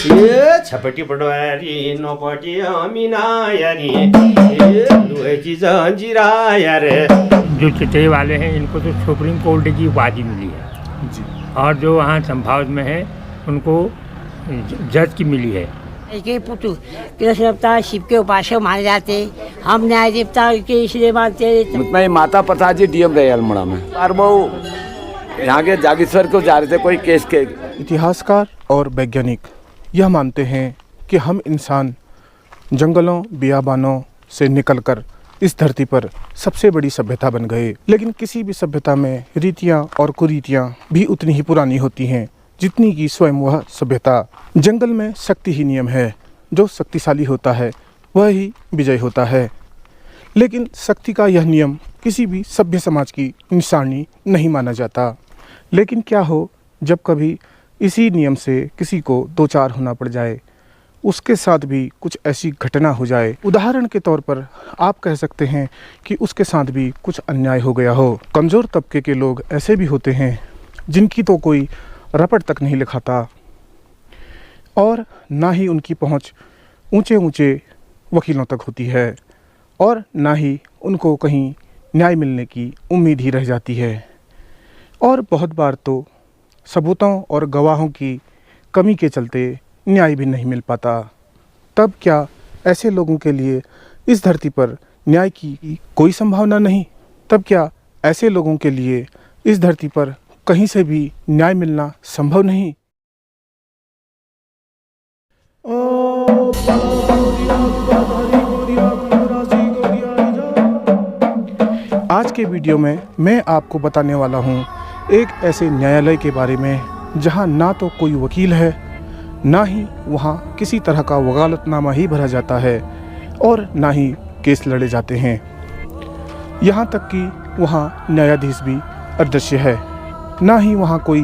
ए छपटी पटवारी नौपटी अमीनायारी लोहेची जंजीराया रे। जो चितई वाले हैं इनको तो सुप्रीम कोर्ट की उपाधि मिली है जी। और जो वहाँ संभाग में है उनको जज की मिली है। के पुत्र कृष्ण अवतार शिव के उपासक माने जाते, हम न्याय देवता के इसलिए मानते हैं। मैं माता प्रसाद जी डीएम रहे अल्मोड़ा में और वो यहाँ के जागेश्वर को जा रहे थे कोई केस के। इतिहासकार और वैज्ञानिक यह मानते हैं कि हम इंसान जंगलों बियाबानों से निकलकर इस धरती पर सबसे बड़ी सभ्यता बन गए। लेकिन किसी भी सभ्यता में रीतियाँ और कुरीतियाँ भी उतनी ही पुरानी होती हैं जितनी की स्वयं वह सभ्यता। जंगल में शक्ति ही नियम है, जो शक्तिशाली होता है वह ही विजय होता है। लेकिन शक्ति का यह नियम किसी भी सभ्य समाज की निशानी नहीं माना जाता। लेकिन क्या हो जब कभी इसी नियम से किसी को दो चार होना पड़ जाए, उसके साथ भी कुछ ऐसी घटना हो जाए। उदाहरण के तौर पर आप कह सकते हैं कि उसके साथ भी कुछ अन्याय हो गया हो। कमज़ोर तबके के लोग ऐसे भी होते हैं जिनकी तो कोई रपट तक नहीं लिखाता और ना ही उनकी पहुंच ऊंचे ऊंचे वकीलों तक होती है और ना ही उनको कहीं न्याय मिलने की उम्मीद ही रह जाती है। और बहुत बार तो सबूतों और गवाहों की कमी के चलते न्याय भी नहीं मिल पाता। तब क्या ऐसे लोगों के लिए इस धरती पर न्याय की कोई संभावना नहीं? तब क्या ऐसे लोगों के लिए इस धरती पर कहीं से भी न्याय मिलना संभव नहीं? आज के वीडियो में मैं आपको बताने वाला हूं एक ऐसे न्यायालय के बारे में जहां ना तो कोई वकील है, ना ही वहां किसी तरह का वकालतनामा ही भरा जाता है और ना ही केस लड़े जाते हैं। यहां तक कि वहां न्यायाधीश भी अदृश्य है, ना ही वहाँ कोई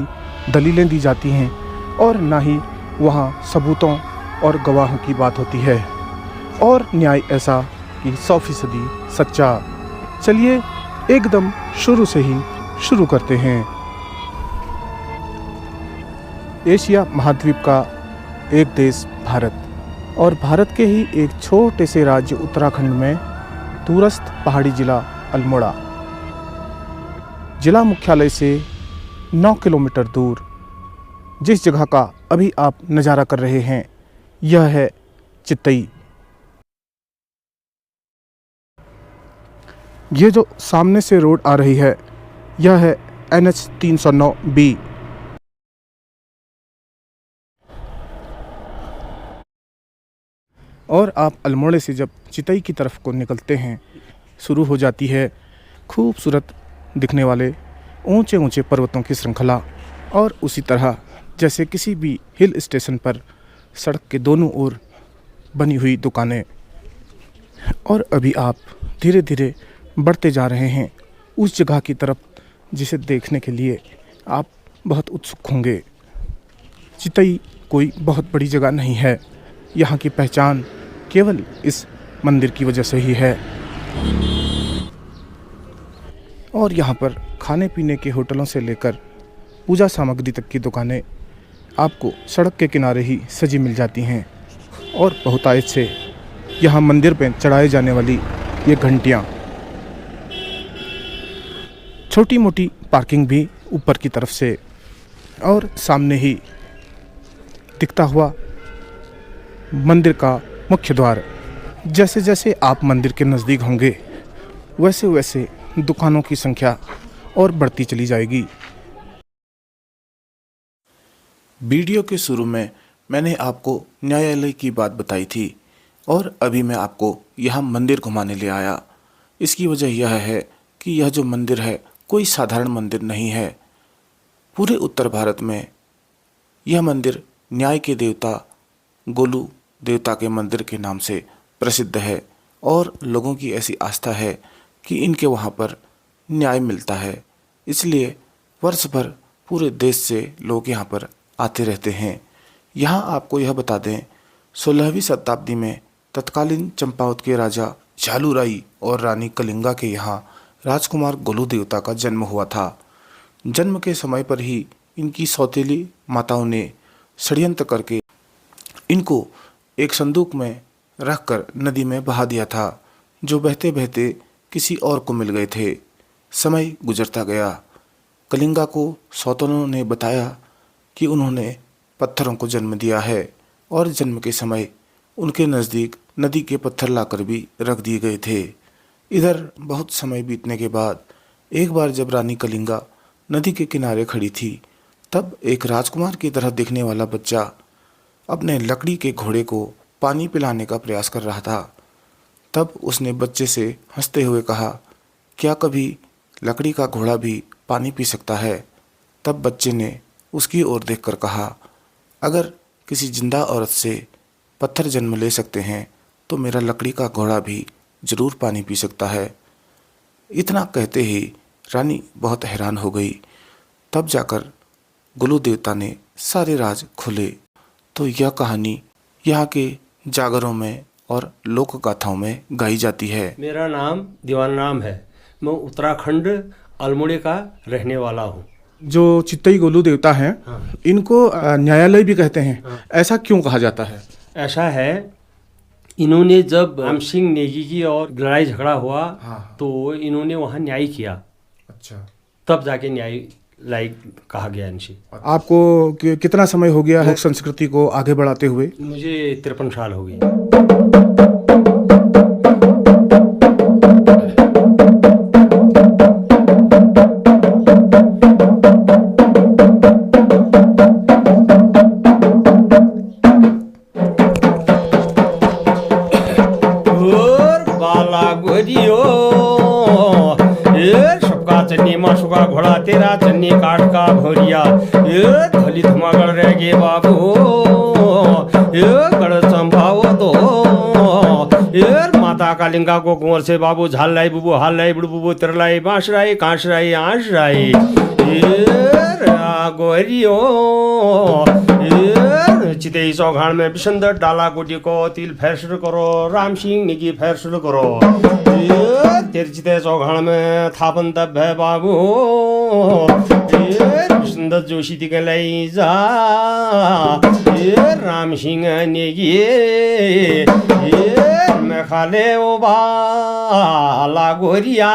दलीलें दी जाती हैं और ना ही वहाँ सबूतों और गवाहों की बात होती है और न्याय ऐसा कि 100% सच्चा। चलिए एकदम शुरू से ही शुरू करते हैं। एशिया महाद्वीप का एक देश भारत और भारत के ही एक छोटे से राज्य उत्तराखंड में दूरस्थ पहाड़ी जिला अल्मोड़ा, जिला मुख्यालय से 9 किलोमीटर दूर जिस जगह का अभी आप नज़ारा कर रहे हैं यह है चितई। ये जो सामने से रोड आ रही है यह है NH 309B। और आप अल्मोड़े से जब चितई की तरफ को निकलते हैं शुरू हो जाती है खूबसूरत दिखने वाले ऊंचे ऊंचे पर्वतों की श्रृंखला। और उसी तरह जैसे किसी भी हिल स्टेशन पर सड़क के दोनों ओर बनी हुई दुकानें। और अभी आप धीरे धीरे बढ़ते जा रहे हैं उस जगह की तरफ जिसे देखने के लिए आप बहुत उत्सुक होंगे। चितई कोई बहुत बड़ी जगह नहीं है, यहाँ की पहचान केवल इस मंदिर की वजह से ही है। और यहाँ पर खाने पीने के होटलों से लेकर पूजा सामग्री तक की दुकानें आपको सड़क के किनारे ही सजी मिल जाती हैं। और बहुतायत से यहाँ मंदिर पर चढ़ाए जाने वाली ये घंटियाँ, छोटी मोटी पार्किंग भी ऊपर की तरफ से और सामने ही दिखता हुआ मंदिर का मुख्य द्वार। जैसे जैसे आप मंदिर के नज़दीक होंगे वैसे वैसे दुकानों की संख्या और बढ़ती चली जाएगी। वीडियो के शुरू में मैंने आपको न्यायालय की बात बताई थी और अभी मैं आपको यहाँ मंदिर घुमाने ले आया। इसकी वजह यह है कि यह जो मंदिर है कोई साधारण मंदिर नहीं है। पूरे उत्तर भारत में यह मंदिर न्याय के देवता गोलू देवता के मंदिर के नाम से प्रसिद्ध है और लोगों की ऐसी आस्था है कि इनके वहाँ पर न्याय मिलता है। इसलिए वर्ष भर पूरे देश से लोग यहाँ पर आते रहते हैं। यहाँ आपको यह बता दें 16वीं शताब्दी में तत्कालीन चंपावत के राजा झालूराई और रानी कलिंगा के यहाँ राजकुमार गोलू देवता का जन्म हुआ था। जन्म के समय पर ही इनकी सौतेली माताओं ने षड्यंत्र करके इनको एक संदूक में रखकर नदी में बहा दिया था, जो बहते बहते किसी और को मिल गए थे। समय गुजरता गया। कलिंगा को सौतनों ने बताया कि उन्होंने पत्थरों को जन्म दिया है और जन्म के समय उनके नज़दीक नदी के पत्थर लाकर भी रख दिए गए थे। इधर बहुत समय बीतने के बाद एक बार जब रानी कलिंगा नदी के किनारे खड़ी थी, तब एक राजकुमार की तरह दिखने वाला बच्चा अपने लकड़ी के घोड़े को पानी पिलाने का प्रयास कर रहा था। तब उसने बच्चे से हंसते हुए कहा, क्या कभी लकड़ी का घोड़ा भी पानी पी सकता है? तब बच्चे ने उसकी ओर देखकर कहा, अगर किसी जिंदा औरत से पत्थर जन्म ले सकते हैं तो मेरा लकड़ी का घोड़ा भी जरूर पानी पी सकता है। इतना कहते ही रानी बहुत हैरान हो गई। तब जाकर गुलू देवता ने सारे राज खोले। तो यह कहानी यहाँ के जागरों में और लोक गाथाओं में गाई जाती है। मेरा नाम दीवान राम है। मैं उत्तराखंड अल्मोड़े का रहने वाला हूँ। जो चित्तई गोलू देवता हैं, इनको न्यायालय भी कहते हैं। ऐसा क्यों कहा जाता है? ऐसा है, इन्होंने जब राम सिंह नेगी की और लड़ाई झगड़ा हुआ, तो इन्होंने वहाँ न्याय किया। अच्छा, तब जाके न्यायालय कहा गया इनसे। आपको कितना समय हो गया है संस्कृति को आगे बढ़ाते हुए? मुझे 53 साल हो गए। चन्नी मासू का घोड़ा तेरा, चन्नी काट का भौरिया, ये धली धमागड़ रह गे बाबू, ये गड़ संभाव दो, ये माता कालिंगा को कुंवर से बाबू झाल लाई बुबू हाल लाई बुड़ बुबू तिरलाई बांस राई कांस राई आंस राई, गोरियो चिते चौघाण में बिसंदर डाला गोटी को तिल फैसल करो, राम सिंह निकी फैसल करो, तेरे चिते चौघाण में थापन तब है बाबू, बिसंदर जोशी ती लाई जा, राम सिंह नेगी मैं खाले ओ बाला गोरिया,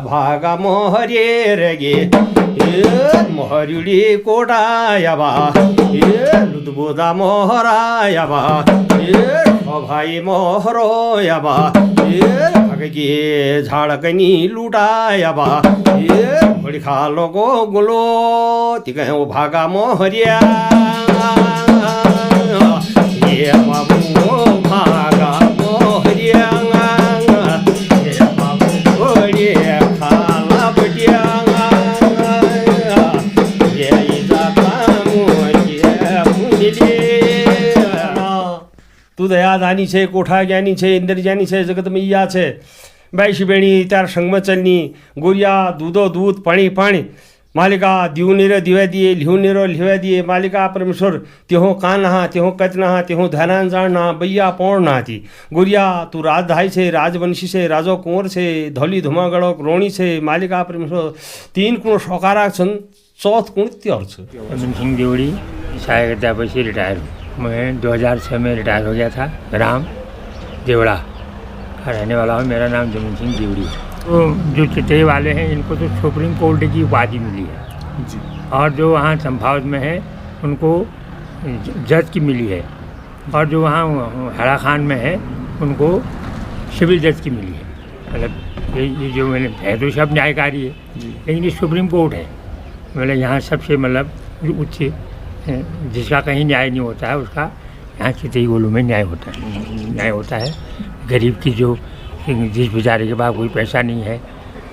भागा मोहरे रगे मोहरुड़ी कोटायाबा लुदबुदा मोहरायाबा भाई मोहरोयाबा भागे झाड़कनी लुटायाबा बड़ी खालो को गुलो तिग भागा मोहरिया ये बाबू भागा मोहरिया તું દયા દાની છે, કોઠા જ્ઞાની છે, ઇન્દ્ર જ્ઞાની છે, જગત મૈયા છે, બાઈ શિબેણી ત્યાર સંગમાં ચલની, ગોરિયા દૂધો દૂધ પાણી પાણી, मालिका दिवनेर दिव्या दिए लिहुनेर लिव्या दिए, मालिका परमेश्वर तेहो कान नहा तेहो कच नहा तेहो ध्यान जान नहा बैया पौड़ नहा थी। गुरिया तू राजधाई से राजवंशी से राजो कुंवर से धौली धुमागढ़ रोणी से, मालिका परमेश्वर 3 कुण सौकारा छन्, 4 कुण त्योर छ। जमीन सिंह देवड़ी सहायक अध्यापक रिटायर हूँ। मैं 2006 में रिटायर हो गया था। राम देवड़ा का रहने वाला हूँ। मेरा नाम जमीन सिंह देवड़ी है। तो जो चितई वाले हैं इनको तो सुप्रीम कोर्ट की उपाधि मिली है जी, और जो वहाँ चंपावत में है उनको जज की मिली है, और जो वहाँ हरा खान में है उनको सिविल जज की मिली है। मतलब ये जो मैंने है तो सब न्यायकारी है, लेकिन ये सुप्रीम कोर्ट है। मतलब यहाँ सबसे मतलब उच्च जिसका कहीं न्याय नहीं होता है उसका यहाँ चितई गोलू में न्याय होता है। गरीब की जो जिस बेचारे के पास कोई पैसा नहीं है,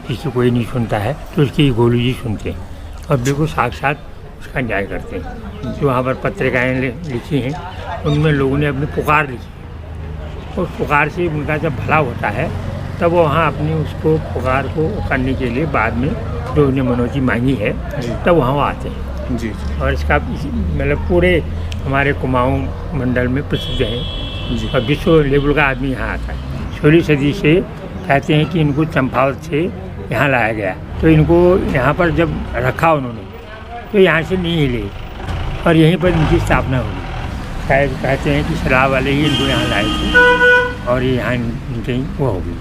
जिसकी कोई नहीं सुनता है, तो उसकी गोलू जी सुनते हैं और बिल्कुल साक्षात उसका न्याय करते हैं। जो वहाँ पर पत्रिकाएँ लिखी हैं उनमें लोगों ने अपनी पुकार लिखी, उस पुकार से उनका जब भला होता है तब वो वहाँ अपनी उसको पुकार को करने के लिए बाद में जो उन्हें मनोती मांगी है तब वहाँ वो आते हैं जी और इसका मतलब पूरे हमारे कुमाऊँ मंडल में प्रसिद्ध है जी। और विश्व लेवल का आदमी यहाँ आता है। 16वीं सदी से कहते हैं कि इनको चंपावत से यहाँ लाया गया, तो इनको यहाँ पर जब रखा उन्होंने तो यहाँ से नहीं हिले और यहीं पर इनकी स्थापना हुई। शायद कहते हैं कि सलाह वाले ही इनको यहाँ लाए थे और ये यहाँ इनके वो होगी।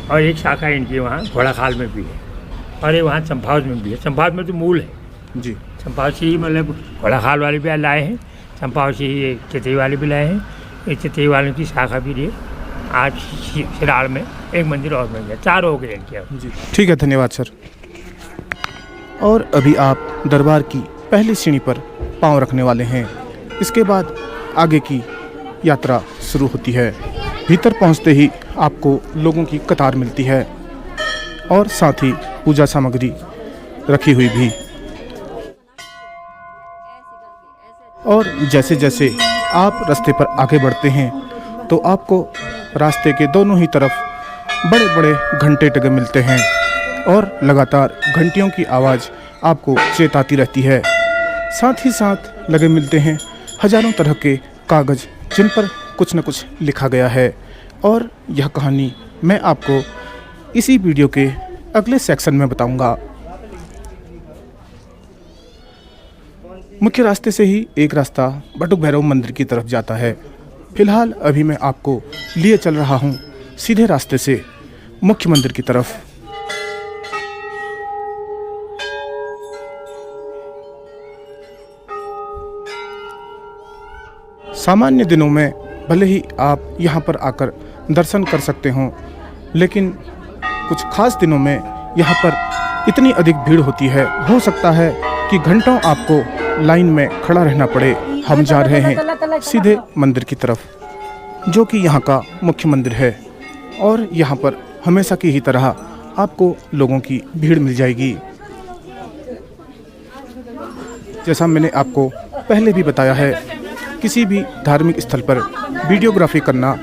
और एक शाखा इनकी वहाँ घोड़ाखाल में भी है और ये वहाँ चंपावत में भी है। चंपावत में तो मूल है जी। चंपावत से ही मतलब घोड़ाखाल वाले भी लाए हैं, चंपावत से ही चितई वाले भी लाए हैं। ये चितई वालों की शाखा भी रही। आज सिराड़ में एक मंदिर और बन गया, 4 हो गए इनके अब। जी ठीक है, धन्यवाद सर। और अभी आप दरबार की पहली सीढ़ी पर पांव रखने वाले हैं। इसके बाद आगे की यात्रा शुरू होती है। भीतर पहुंचते ही आपको लोगों की कतार मिलती है और साथ ही पूजा सामग्री रखी हुई भी। और जैसे जैसे आप रास्ते पर आगे बढ़ते हैं तो आपको रास्ते के दोनों ही तरफ बड़े बड़े घंटे टगे मिलते हैं और लगातार घंटियों की आवाज़ आपको चेताती रहती है। साथ ही साथ लगे मिलते हैं हजारों तरह के कागज़ जिन पर कुछ न कुछ लिखा गया है। और यह कहानी मैं आपको इसी वीडियो के अगले सेक्शन में बताऊंगा। मुख्य रास्ते से ही एक रास्ता बटुक भैरव मंदिर की तरफ जाता है। फिलहाल अभी मैं आपको लिए चल रहा हूँ सीधे रास्ते से मुख्य मंदिर की तरफ। सामान्य दिनों में भले ही आप यहाँ पर आकर दर्शन कर सकते हों, लेकिन कुछ खास दिनों में यहाँ पर इतनी अधिक भीड़ होती है, हो सकता है कि घंटों आपको लाइन में खड़ा रहना पड़े। हम जा रहे हैं सीधे मंदिर की तरफ, जो कि यहाँ का मुख्य मंदिर है। और यहाँ पर हमेशा की ही तरह आपको लोगों की भीड़ मिल जाएगी। जैसा मैंने आपको पहले भी बताया है, किसी भी धार्मिक स्थल पर वीडियोग्राफी करना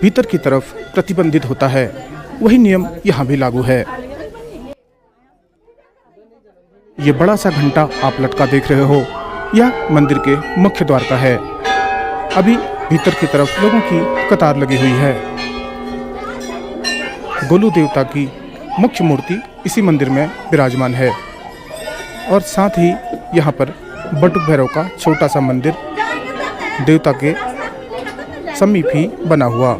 भीतर की तरफ प्रतिबंधित होता है। वही नियम यहाँ भी लागू है। ये बड़ा सा घंटा आप लटका देख रहे हो, यह मंदिर के मुख्य द्वार का है। अभी भीतर की तरफ लोगों की कतार लगी हुई है। गोलू देवता की मुख्य मूर्ति इसी मंदिर में विराजमान है और साथ ही यहाँ पर बटुक भैरव का छोटा सा मंदिर देवता के समीप ही बना हुआ।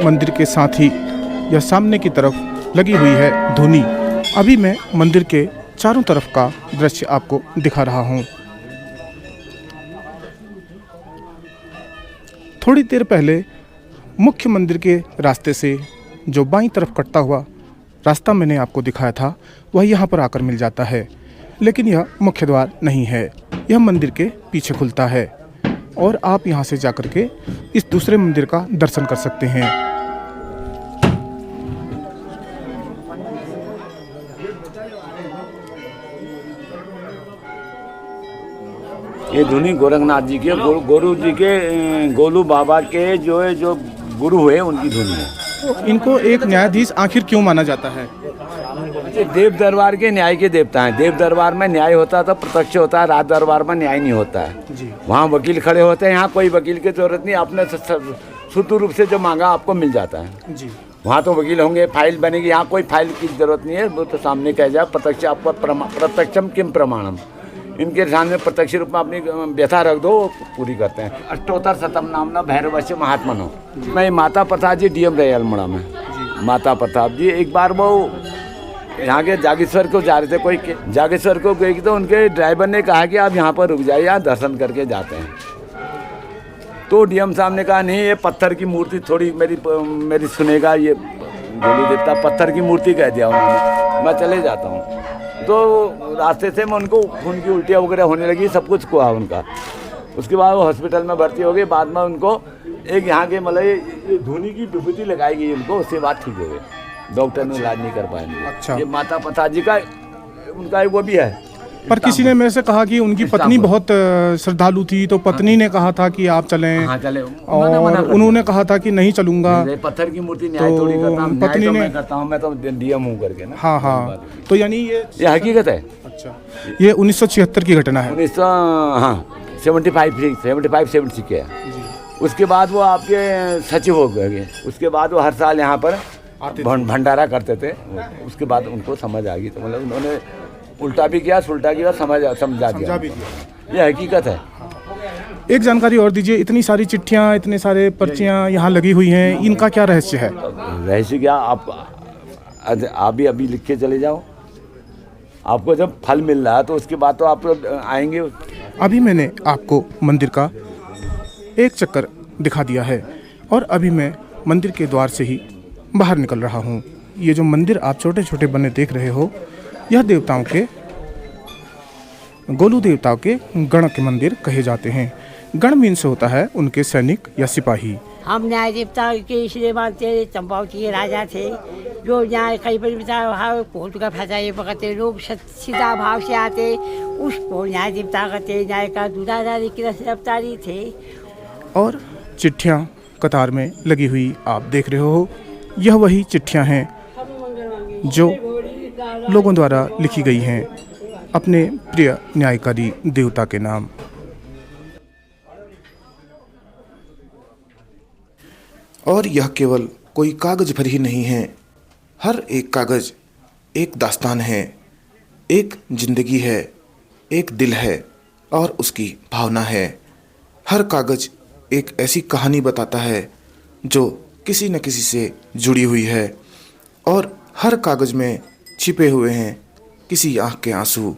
मंदिर के साथ ही यह सामने की तरफ लगी हुई है धुनी। अभी मैं मंदिर के चारों तरफ का दृश्य आपको दिखा रहा हूँ। थोड़ी देर पहले मुख्य मंदिर के रास्ते से जो बाईं तरफ कटता हुआ रास्ता मैंने आपको दिखाया था, वह यहाँ पर आकर मिल जाता है। लेकिन यह मुख्य द्वार नहीं है, यह मंदिर के पीछे खुलता है और आप यहाँ से जाकर के इस दूसरे मंदिर का दर्शन कर सकते हैं। ये धुनी गोरखनाथ जी के गुरु जी के गोलू बाबा के जो गुरु हुए उनकी धुनी है। इनको एक न्यायाधीश आखिर क्यों माना जाता है? ये देव दरबार के न्याय के देवता हैं। देव दरबार में न्याय होता है तो प्रत्यक्ष होता है, राज दरबार में न्याय नहीं होता है जी। वहाँ वकील खड़े होते हैं, यहाँ कोई वकील की जरूरत नहीं, आपने शुद्ध रूप से जो मांगा आपको मिल जाता है जी। वहाँ तो वकील होंगे, फाइल बनेगी, यहाँ कोई फाइल की जरूरत नहीं है। वो तो सामने कह जाए प्रत्यक्ष आपको प्रत्यक्षम किम प्रमाणम, इनके सामने प्रत्यक्ष रूप में अपनी व्यथा रख दो, पूरी करते हैं। अष्टोत्तर शतम नामना भैरवस्य महात्मनो। मैं माता प्रताप जी डीएम रहे अल्मोड़ा में। माता प्रताप जी एक बार वो यहाँ के जागेश्वर को जा रहे थे, कोई जागेश्वर को गई तो उनके ड्राइवर ने कहा कि आप यहाँ पर रुक जाइए, यहाँ दर्शन करके जाते हैं। तो डीएम साहब ने कहा नहीं, ये पत्थर की मूर्ति थोड़ी मेरी सुनेगा, ये गोलू देवता पत्थर की मूर्ति कह दिया उन्होंने, मैं चले जाता हूँ। तो रास्ते से मैं उनको खून की उल्टियाँ वगैरह होने लगी, सब कुछ हुआ उनका। उसके बाद वो हॉस्पिटल में भर्ती हो गई। बाद में उनको एक यहाँ के मतलब धुनी की विभूति लगाई गई उनको, उससे बात ठीक हो गई। डॉक्टर ने इलाज नहीं कर पाएंगे। अच्छा। ये माता पिता जी का उनका वो भी है, पर किसी ने मेरे से कहा कि उनकी पत्नी बहुत श्रद्धालु थी, तो पत्नी ने कहा था कि आप चलें। हाँ चले, और उन्होंने कहा था कि नहीं चलूंगा। पत्थर की मूर्ति न्याय थोड़ी करता हूँ, न्याय पत्नी तो ने मैं करता हूँ, मैं तो डीएम हूँ करके ना। हाँ हाँ, तो यानी ये हकीकत है। अच्छा, ये 1976 की घटना है। 75 के है। उसके बाद वो आपके सचिव हो गए, उसके बाद वो हर साल यहाँ पर भंडारा करते थे। उसके बाद उनको समझ आ गई, तो मतलब उन्होंने उल्टा भी किया, सुल्टा किया, समझा दिया। ये हकीकत है। एक जानकारी और दीजिए, इतनी सारी चिट्ठियाँ, इतने सारे पर्चियाँ यहाँ लगी हुई हैं, इनका क्या रहस्य है? रहस्य क्या, आप भी अभी लिख के चले जाओ, आपको जब फल मिल रहा है तो उसके बाद तो आप आएंगे। अभी मैंने आपको मंदिर का एक चक्कर दिखा दिया है और अभी मैं मंदिर के द्वार से ही बाहर निकल रहा हूँ। ये जो मंदिर आप छोटे छोटे बने देख रहे हो, यह देवताओं के, गोलू देवताओं के गण के मंदिर कहे जाते हैं। गण मीन से होता है उनके सैनिक या सिपाही। हम न्याय देवता के इसलिए मानते हैं, चंपावती के राजा थे जो न्याय कहीं पर भी कोर्ट का फैसला ये पकड़ते, लोग सीधा भाव से आते, उसको न्याय देवता कहते। न्याय का दूधाधारी की रफ्तारी थे। और चिट्ठियाँ कतार में लगी हुई आप देख रहे हो, यह वही चिट्ठियाँ हैं जो लोगों द्वारा लिखी गई हैं अपने प्रिय न्यायकारी देवता के नाम। और यह केवल कोई कागज भर ही नहीं है, हर एक कागज एक दास्तान है, एक जिंदगी है, एक दिल है और उसकी भावना है। हर कागज एक ऐसी कहानी बताता है जो किसी न किसी से जुड़ी हुई है और हर कागज में छिपे हुए हैं किसी आँख के आंसू,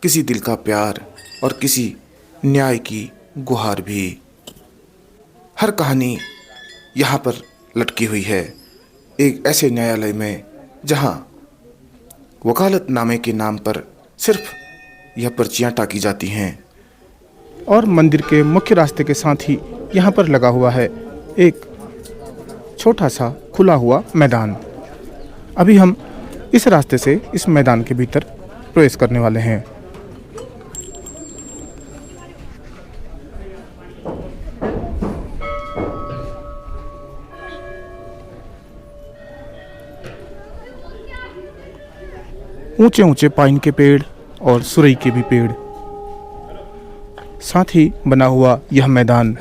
किसी दिल का प्यार और किसी न्याय की गुहार भी। हर कहानी यहाँ पर लटकी हुई है एक ऐसे न्यायालय में जहाँ वकालतनामे के नाम पर सिर्फ यह पर्चियाँ टाकी जाती हैं। और मंदिर के मुख्य रास्ते के साथ ही यहाँ पर लगा हुआ है एक छोटा सा खुला हुआ मैदान। अभी हम इस रास्ते से इस मैदान के भीतर प्रवेश करने वाले हैं। ऊंचे ऊंचे पाइन के पेड़ और सुरई के भी पेड़, साथ ही बना हुआ यह मैदान।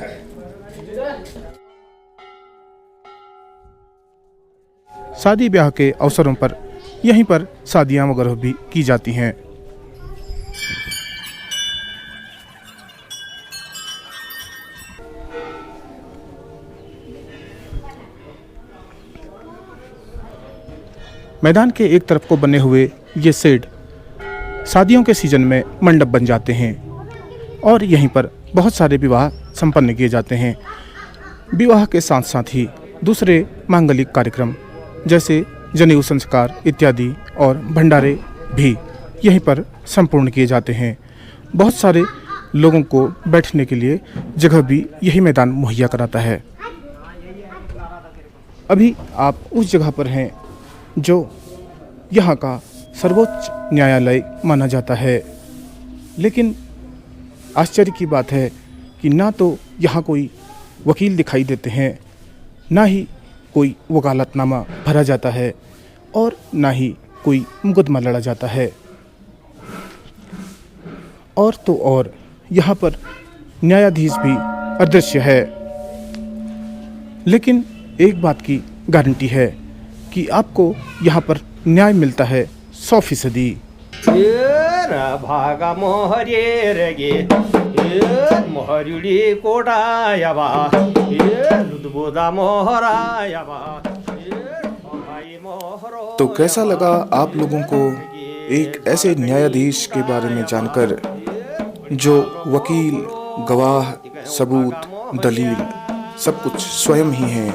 शादी ब्याह के अवसरों पर यहीं पर शादियां वगैरह भी की जाती हैं। मैदान के एक तरफ को बने हुए ये शेड शादियों के सीजन में मंडप बन जाते हैं और यहीं पर बहुत सारे विवाह संपन्न किए जाते हैं। विवाह के साथ साथ ही दूसरे मांगलिक कार्यक्रम जैसे जनेऊ संस्कार इत्यादि और भंडारे भी यहीं पर संपूर्ण किए जाते हैं। बहुत सारे लोगों को बैठने के लिए जगह भी यही मैदान मुहैया कराता है। अभी आप उस जगह पर हैं जो यहाँ का सर्वोच्च न्यायालय माना जाता है, लेकिन आश्चर्य की बात है कि ना तो यहाँ कोई वकील दिखाई देते हैं, ना ही कोई वकालतनामा भरा जाता है और ना ही कोई मुकदमा लड़ा जाता है। और तो और यहाँ पर न्यायाधीश भी अदृश्य है। लेकिन एक बात की गारंटी है कि आपको यहाँ पर न्याय मिलता है 100%। भागा मोहरे रगे मोहरी कोटायबा लुदबोदा मोहरायबा। तो कैसा लगा आप लोगों को एक ऐसे न्यायाधीश के बारे में जानकर जो वकील, गवाह, सबूत, दलील सब कुछ स्वयं ही हैं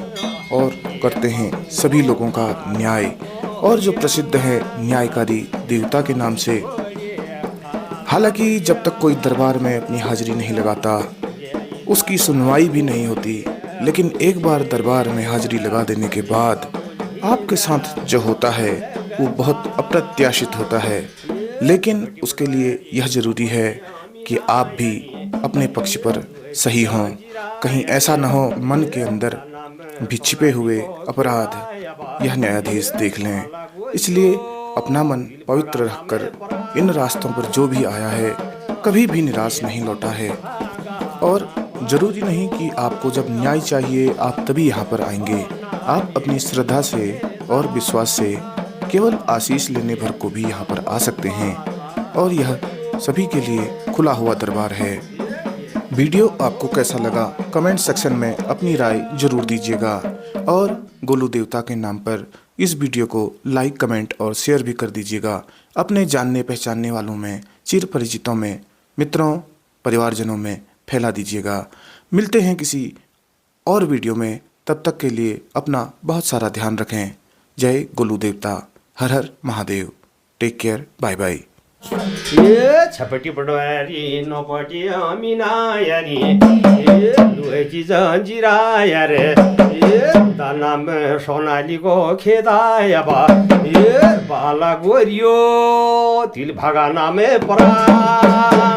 और करते हैं सभी लोगों का न्याय, और जो प्रसिद्ध है न्यायकारी देवता के नाम से। हालांकि जब तक कोई दरबार में अपनी हाजिरी नहीं लगाता उसकी सुनवाई भी नहीं होती, लेकिन एक बार दरबार में हाजिरी लगा देने के बाद आपके साथ जो होता है वो बहुत अप्रत्याशित होता है। लेकिन उसके लिए यह जरूरी है कि आप भी अपने पक्ष पर सही हों। कहीं ऐसा न हो मन के अंदर भी छिपे हुए अपराध यह न्यायाधीश देख लें। इसलिए अपना मन पवित्र रखकर इन रास्तों पर जो भी आया है कभी भी निराश नहीं लौटा है। और जरूरी नहीं कि आपको जब न्याय चाहिए आप तभी यहाँ पर आएंगे। आप अपनी श्रद्धा से और विश्वास से केवल आशीष लेने भर को भी यहाँ पर आ सकते हैं और यह सभी के लिए खुला हुआ दरबार है। वीडियो आपको कैसा लगा कमेंट सेक्शन में अपनी राय जरूर दीजिएगा और गोलू देवता के नाम पर इस वीडियो को लाइक कमेंट और शेयर भी कर दीजिएगा। अपने जानने पहचानने वालों में, चिर परिचितों में, मित्रों परिवारजनों में फैला दीजिएगा। मिलते हैं किसी और वीडियो में, तब तक के लिए अपना बहुत सारा ध्यान रखें। जय गोलू देवता, हर हर Mahadev. Take care, bye bye. ए छपटी पडवारी नपटी अमिनायारी ए लुएची जंजिराया रे ए दानाम सोनालीको खेदायाबा ए बाला गोरियो तिल भागा नामे परा